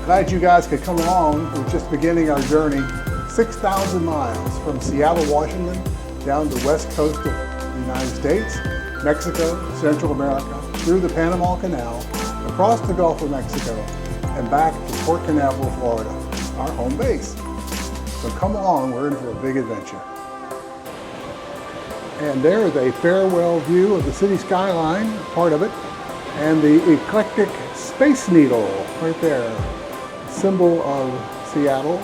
Glad you guys could come along. We're just beginning our journey, 6,000 miles from Seattle, Washington, down the west coast of the United States, Mexico, Central America, through the Panama Canal, across the Gulf of Mexico, and back to Port Canaveral, Florida, our home base. So come along, we're in for a big adventure. And there is a farewell view of the city skyline, part of it, and the eclectic Space Needle right there, symbol of Seattle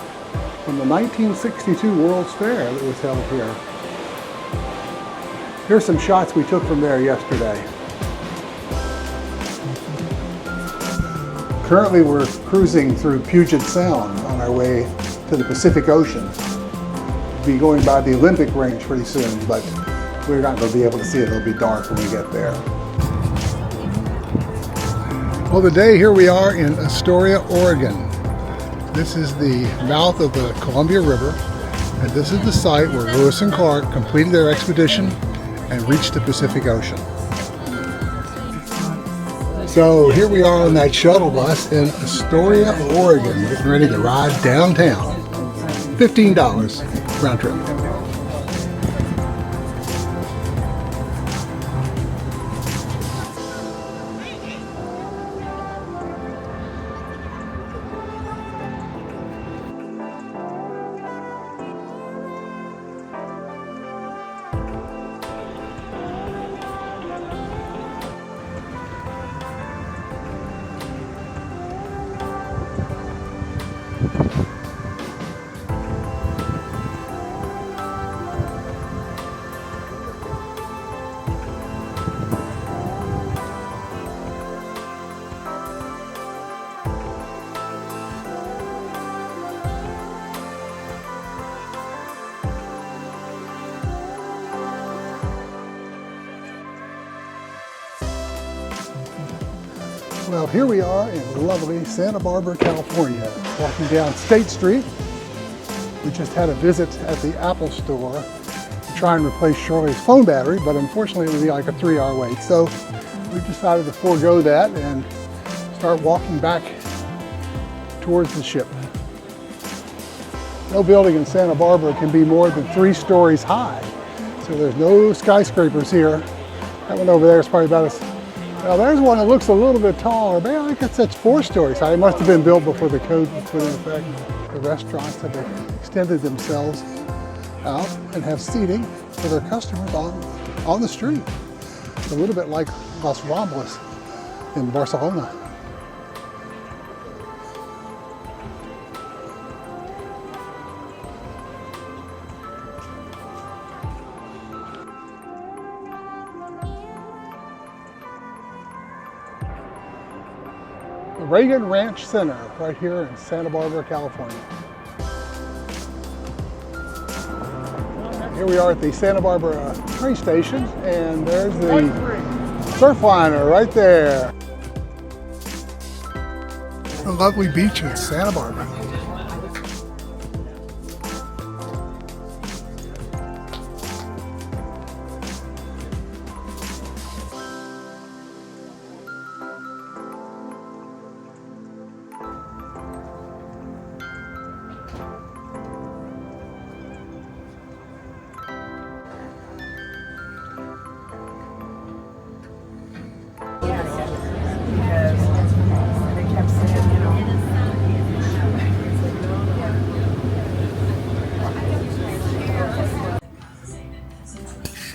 from the 1962 World's Fair that was held here. Here's some shots we took from there yesterday. Currently we're cruising through Puget Sound on our way to the Pacific Ocean. We'll be going by the Olympic range pretty soon, but we're not going to be able to see it. It'll be dark when we get there. Well, today here we are in Astoria, Oregon. This is the mouth of the Columbia River, and this is the site where Lewis and Clark completed their expedition and reached the Pacific Ocean. So here we are on that shuttle bus in Astoria, Oregon, getting ready to ride downtown. $15 round trip. Well, here we are in lovely Santa Barbara, California, walking down State Street. We just had a visit at the Apple store to try and replace Shirley's phone battery, but unfortunately it would be like a 3-hour wait. So we decided to forego that and start walking back towards the ship. No building in Santa Barbara can be more than 3 stories high. So there's no skyscrapers here. That one over there is probably about as Now there's one that looks a little bit taller. Man, I guess that's 4 stories high. It must have been built before the code was put in effect. The restaurants have extended themselves out and have seating for their customers on the street. It's a little bit like Las Ramblas in Barcelona. The Reagan Ranch Center, right here in Santa Barbara, California. Here we are at the Santa Barbara train station, and there's the surfliner right there. A lovely beach in Santa Barbara.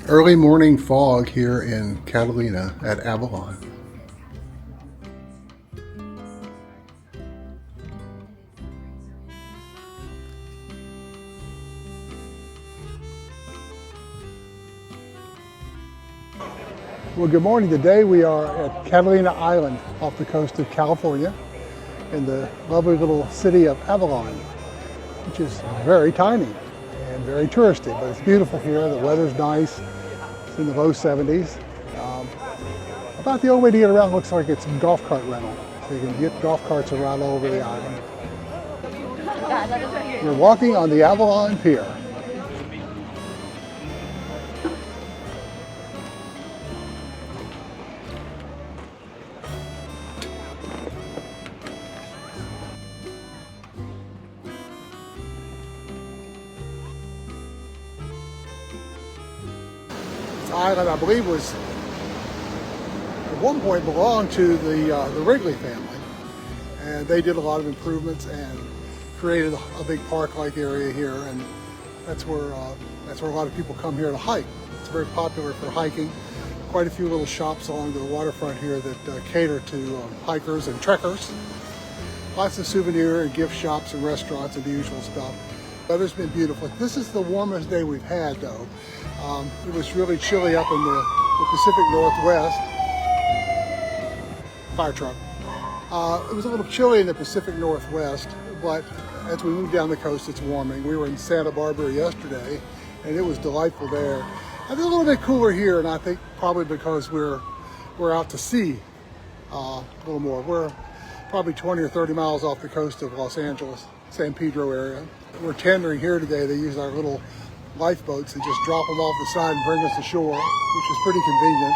Early morning fog here in Catalina at Avalon. Well, good morning. Today we are at Catalina Island off the coast of California in the lovely little city of Avalon, which is very tiny and very touristy, but it's beautiful here. The weather's nice. It's in the low 70s. About the only way to get around looks like it's a golf cart rental. So you can get golf carts around all over the island. We're walking on the Avalon Pier. island, I believe, was at one point belonged to the Wrigley family, and they did a lot of improvements and created a big park-like area here, and that's where a lot of people come here to hike. It's very popular for hiking. Quite a few little shops along the waterfront here that cater to hikers and trekkers. Lots of souvenir and gift shops and restaurants and the usual stuff. Weather's been beautiful. This is the warmest day we've had, though. It was really chilly up in the Pacific Northwest. Fire truck. It was a little chilly in the Pacific Northwest, but as we move down the coast, it's warming. We were in Santa Barbara yesterday, and it was delightful there. I think a little bit cooler here, and I think probably because we're out to sea a little more. We're probably 20 or 30 miles off the coast of Los Angeles, San Pedro area. We're tendering here today. They use our little lifeboats and just drop them off the side and bring us ashore, which is pretty convenient.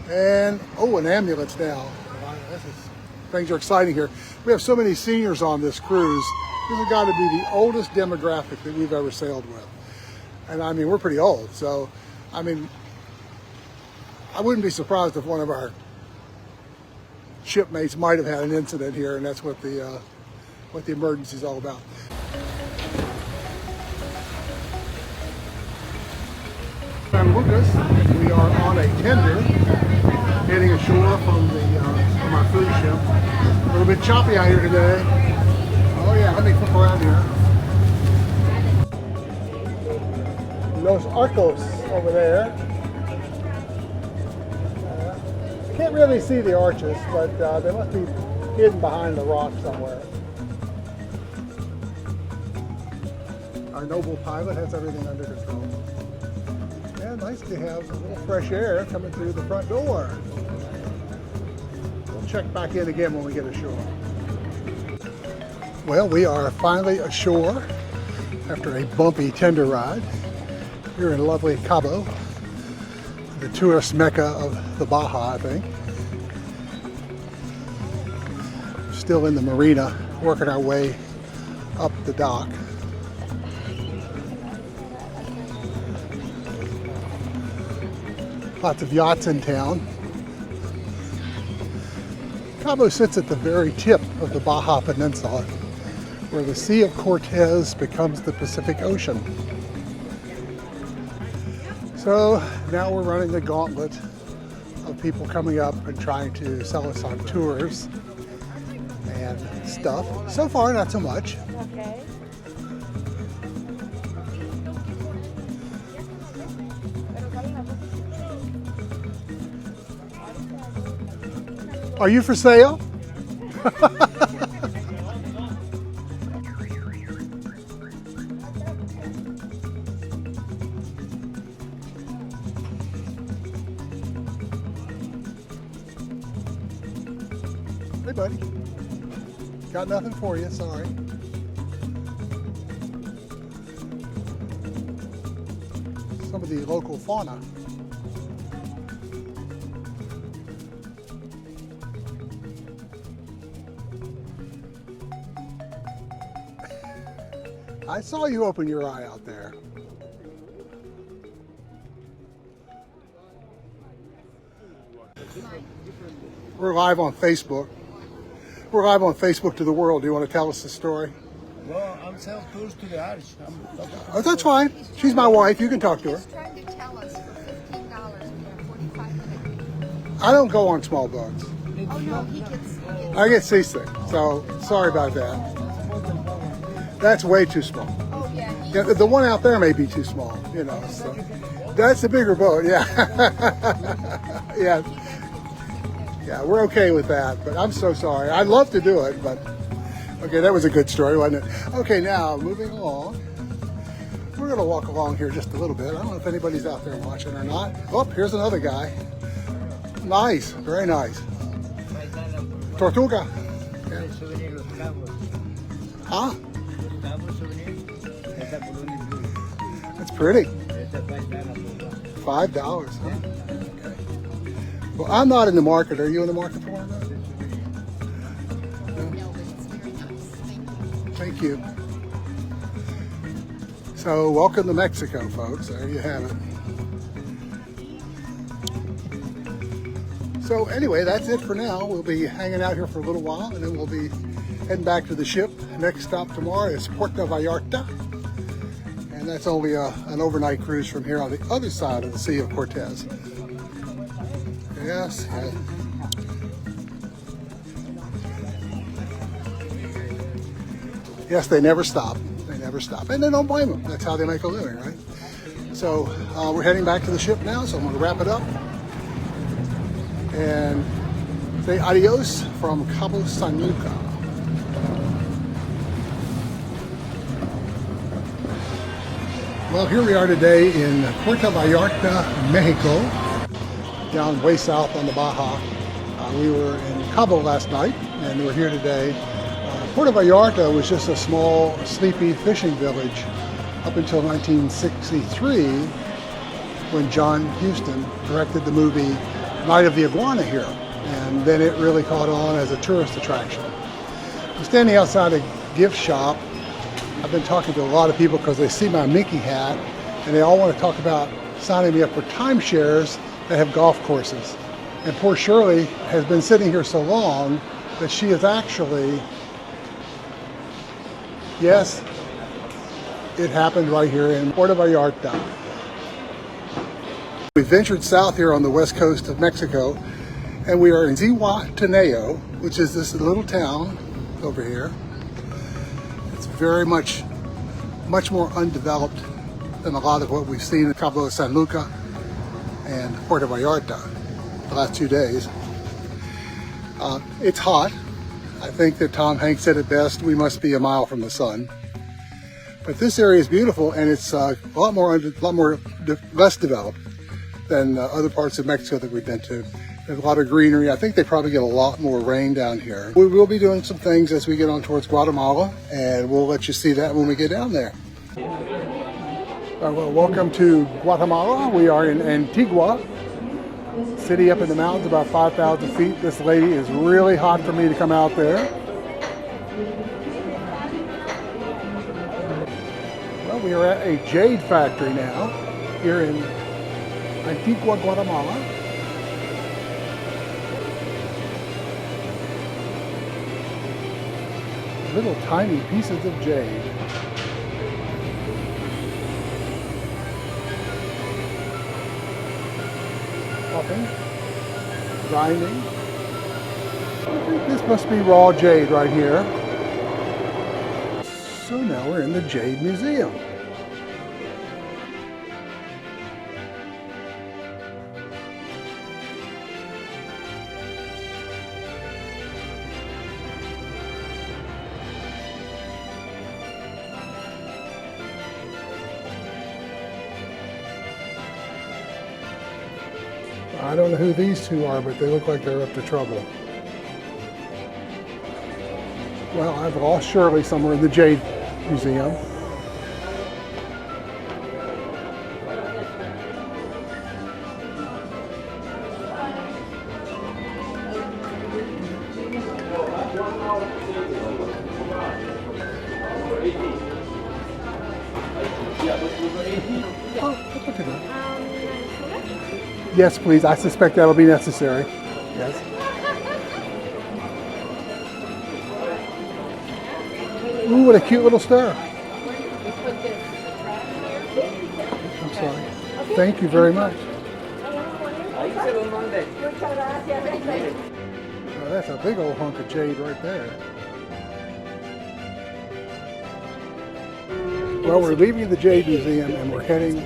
And, oh, an ambulance now. Things are exciting here. We have so many seniors on this cruise. This has got to be the oldest demographic that we've ever sailed with. And I mean, we're pretty old. So, I mean, I wouldn't be surprised if one of our shipmates might have had an incident here, and that's what the emergency is all about. I'm Lucas. We are on a tender heading ashore from our cruise ship. A little bit choppy out here today. Oh yeah, let me flip around here. Los Arcos over there. Can't really see the arches, but they must be hidden behind the rock somewhere. Our noble pilot has everything under control. And nice to have a little fresh air coming through the front door. We'll check back in again when we get ashore. Well, we are finally ashore after a bumpy tender ride. Here in lovely Cabo, the tourist mecca of the Baja, I think. Still in the marina, working our way up the dock. Lots of yachts in town. Cabo sits at the very tip of the Baja Peninsula, where the Sea of Cortez becomes the Pacific Ocean. So now we're running the gauntlet of people coming up and trying to sell us on tours and stuff. So far, not so much. Okay. Are you for sale? Hey, buddy. Got nothing for you, sorry. Some of the local fauna. I saw you open your eye out there. We're live on Facebook. We're live on Facebook to the world. Do you want to tell us the story? Well, I'm selling tours to the Irish. Oh, that's fine. She's my wife. You can talk to her. He's trying to tell us for $15 we have 45 minutes. I don't go on small boats. Oh no, he gets I get seasick, so sorry about that. That's way too small. oh yeah, Yeah, the one out there may be too small, you know. So that's a bigger boat, yeah. Yeah. Yeah, we're okay with that, but I'm so sorry. I'd love to do it, but okay, that was a good story, wasn't it? Okay, now moving along. We're gonna walk along here just a little bit. I don't know if anybody's out there watching or not. Oh, here's another guy. Nice, very nice. Tortuga. Yeah. Huh? That's pretty. $5, huh? Okay. Well, I'm not in the market. Are you in the market for one? no, but it's very nice. Thank you. So, welcome to Mexico, folks. There you have it. So anyway, that's it for now. We'll be hanging out here for a little while, and then we'll be heading back to the ship. Next stop tomorrow is Puerto Vallarta, and that's only an overnight cruise from here on the other side of the Sea of Cortez. Yes. Yes, they never stop. They never stop. And they don't blame them. That's how they make a living, right? So we're heading back to the ship now, so I'm going to wrap it up and say adios from Cabo San Lucas. Well, here we are today in Puerto Vallarta, Mexico, down way south on the Baja. We were in Cabo last night, and we're here today. Puerto Vallarta was just a small, sleepy fishing village up until 1963, when John Huston directed the movie Night of the Iguana here, and then it really caught on as a tourist attraction. I'm standing outside a gift shop. I've been talking to a lot of people because they see my Mickey hat, and they all want to talk about signing me up for timeshares that have golf courses. And poor Shirley has been sitting here so long that she is actually, yes, it happened right here in Puerto Vallarta. We ventured south here on the west coast of Mexico, and we are in Zihuatanejo, which is this little town over here. It's very much more undeveloped than a lot of what we've seen in Cabo San Lucas and Puerto Vallarta the last 2 days. It's hot. I think that Tom Hanks said it best, we must be a mile from the sun. But this area is beautiful, and it's a lot less developed than other parts of Mexico that we've been to. There's a lot of greenery. I think they probably get a lot more rain down here. We will be doing some things as we get on towards Guatemala, and we'll let you see that when we get down there. Well, welcome to Guatemala. We are in Antigua, city up in the mountains, about 5,000 feet. This lady is really hot for me to come out there. Well, we are at a jade factory now, here in Antigua, Guatemala. Little tiny pieces of jade. Popping, grinding. I think this must be raw jade right here. So now we're in the Jade Museum. I don't know who these two are, but they look like they're up to trouble. Well, I've lost Shirley somewhere in the Jade Museum. Oh, look at that. Yes, please. I suspect that'll be necessary. Yes. Ooh, what a cute little star. I'm sorry. Thank you very much. Oh, that's a big old hunk of jade right there. Well, we're leaving the Jade Museum and we're heading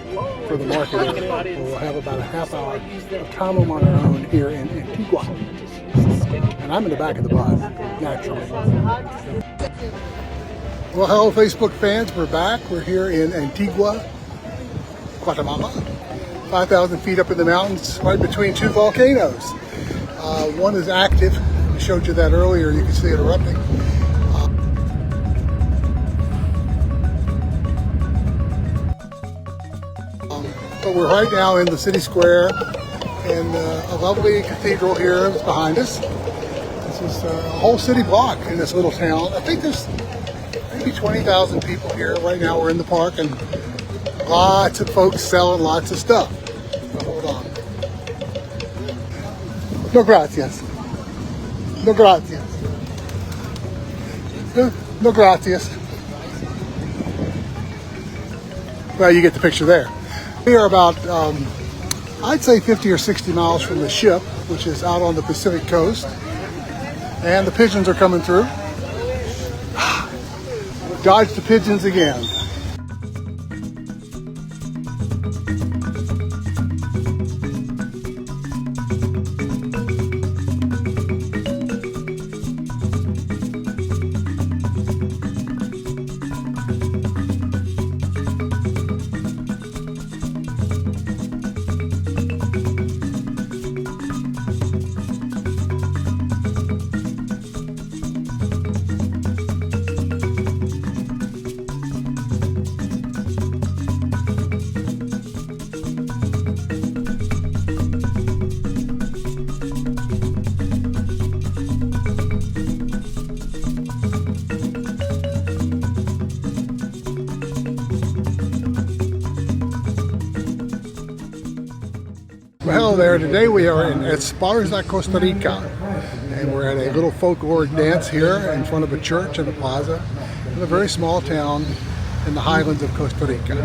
for the market area. We'll have about a half hour of time on our own here in Antigua. And I'm in the back of the bus, naturally. Well, hello Facebook fans, we're back. We're here in Antigua, Guatemala. 5,000 feet up in the mountains, right between two volcanoes. One is active. I showed you that earlier. You can see it erupting. But we're right now in the city square, and a lovely cathedral here is behind us. This is a whole city block in this little town. I think there's maybe 20,000 people here. Right now we're in the park, and lots of folks selling lots of stuff. So hold on. No gracias. No gracias. No gracias. Well, you get the picture there. We are about, I'd say 50 or 60 miles from the ship, which is out on the Pacific coast. And the pigeons are coming through. Dodge the pigeons again. Well, there, today we are in Esparza, Costa Rica, and we're at a little folkloric dance here in front of a church in a plaza in a very small town in the highlands of Costa Rica.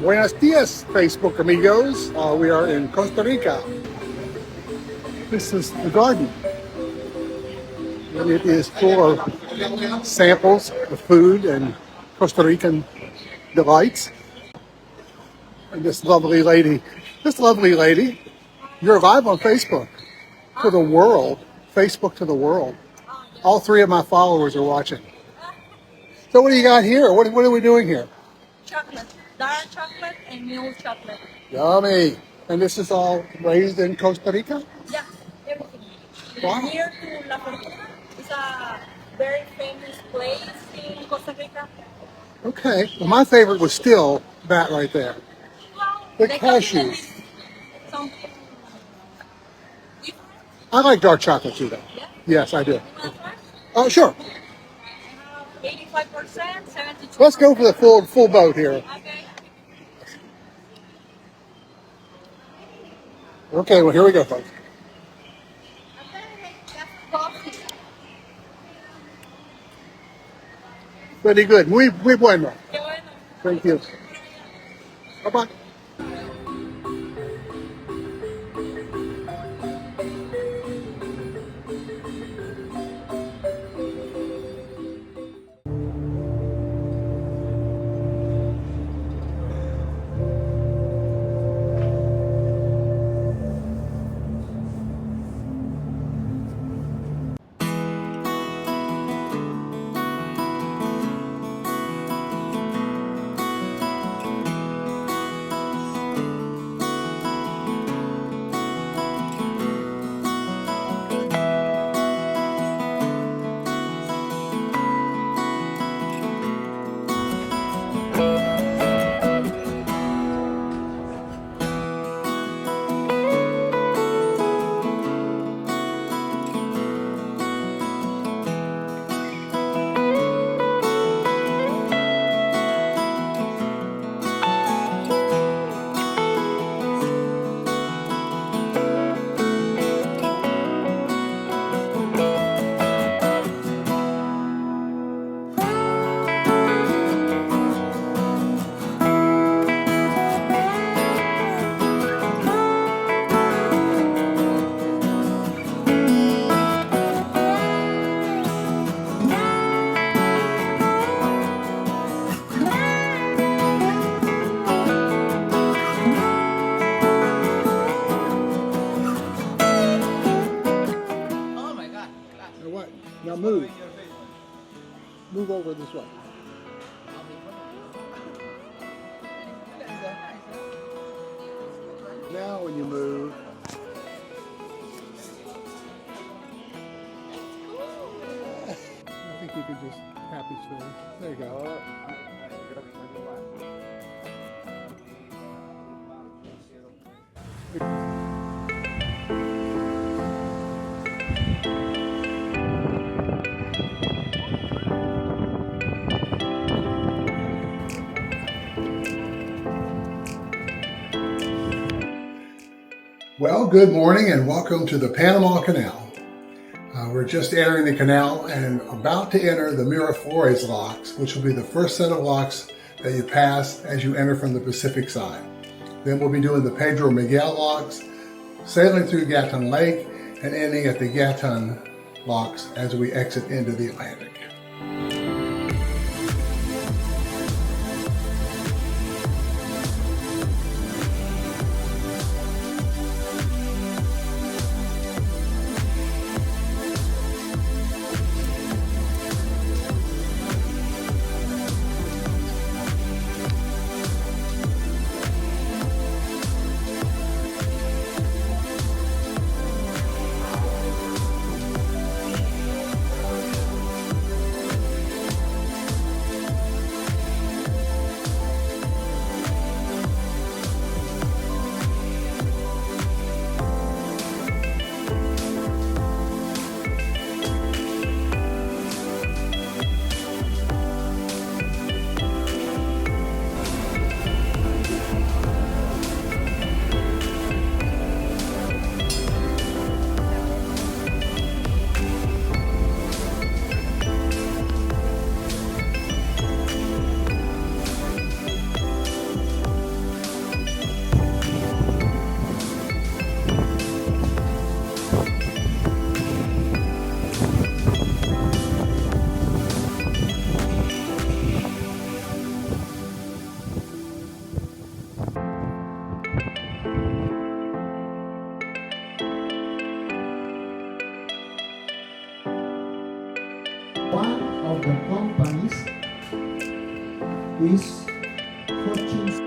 Buenos dias, Facebook amigos. We are in Costa Rica. This is the garden. And it is full of samples of food and Costa Rican delights. And this lovely lady, you're live on Facebook to the world. Facebook to the world. All three of my followers are watching. So what do you got here? What are we doing here? Chocolate. Dark chocolate and milk chocolate. Yummy. And this is all raised in Costa Rica? Yeah, everything. Wow. Near to La Fortuna. It's a very famous place in Costa Rica. Okay. Well, my favorite was still that right there. Well, The they come in cashews. some I like dark chocolate too, though. yeah. Yes, I do. You want to try? Oh, sure. 85%, 72%. Let's go for the full boat here. Okay. Okay, well, here we go, folks. Coffee. Pretty good. Muy bueno. Qué bueno. Thank you. Bye-bye. Now move. Move over this way. Now when you move, I think you could just tap his face. There you go. Well, good morning and welcome to the Panama Canal. We're just entering the canal and about to enter the Miraflores locks, which will be the first set of locks that you pass as you enter from the Pacific side. Then we'll be doing the Pedro Miguel locks, sailing through Gatun Lake, and ending at the Gatun locks as we exit into the Atlantic. One of the companies is Fortune.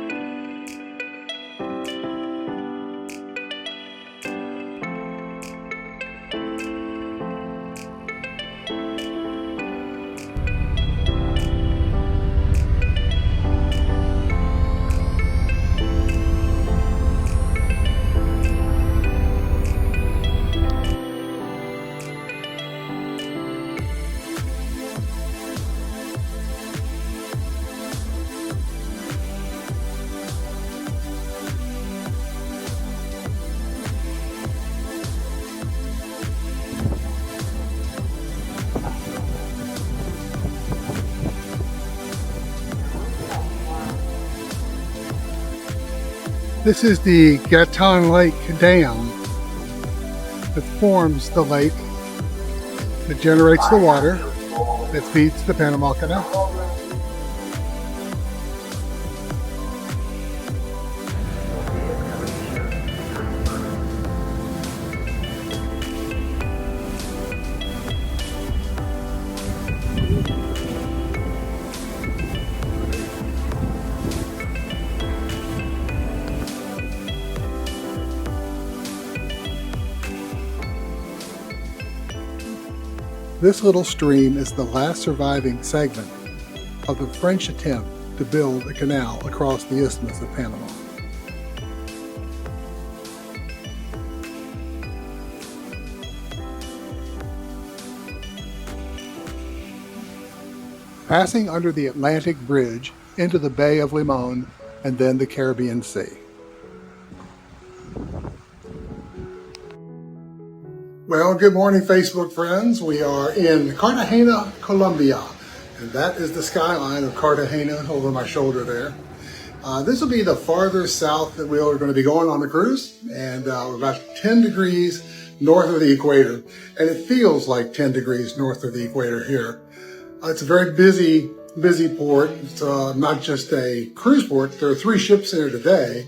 This is the Gatun Lake Dam that forms the lake that generates the water that feeds the Panama Canal. This little stream is the last surviving segment of the French attempt to build a canal across the Isthmus of Panama. Passing under the Atlantic Bridge into the Bay of Limon and then the Caribbean Sea. Well, good morning, Facebook friends. We are in Cartagena, Colombia, and that is the skyline of Cartagena over my shoulder there. This will be the farther south that we are going to be going on the cruise, and we're about 10 degrees north of the equator, and it feels like 10 degrees north of the equator here. It's a very busy port. It's not just a cruise port. There are 3 ships in here today,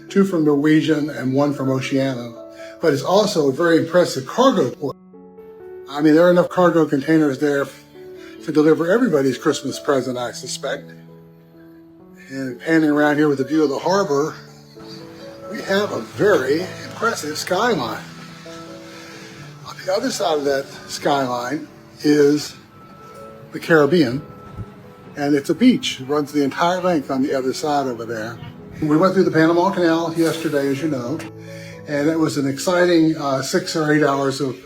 2 from Norwegian and 1 from Oceania. But it's also a very impressive cargo port. I mean, there are enough cargo containers there to deliver everybody's Christmas present, I suspect. And panning around here with a view of the harbor, we have a very impressive skyline. On the other side of that skyline is the Caribbean, and it's a beach. It runs the entire length on the other side over there. We went through the Panama Canal yesterday, as you know, and it was an exciting 6 or 8 hours of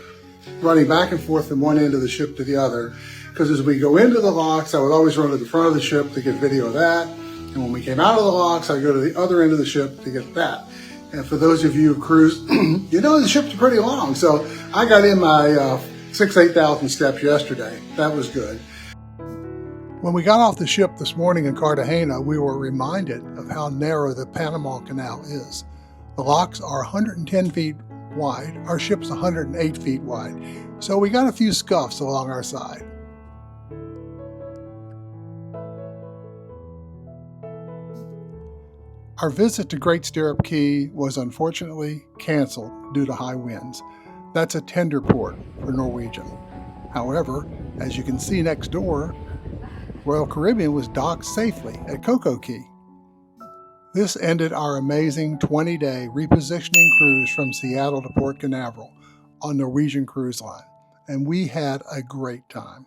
running back and forth from one end of the ship to the other. Because as we go into the locks, I would always run to the front of the ship to get video of that. And when we came out of the locks, I'd go to the other end of the ship to get that. And for those of you who cruise, you know the ships are pretty long. So I got in my 8,000 steps yesterday. That was good. When we got off the ship this morning in Cartagena, we were reminded of how narrow the Panama Canal is. The locks are 110 feet wide. Our ship's 108 feet wide. So we got a few scuffs along our side. Our visit to Great Stirrup Cay was unfortunately canceled due to high winds. That's a tender port for Norwegian. However, as you can see next door, Royal Caribbean was docked safely at Coco Cay. This ended our amazing 20-day repositioning cruise from Seattle to Port Canaveral on Norwegian Cruise Line, and we had a great time.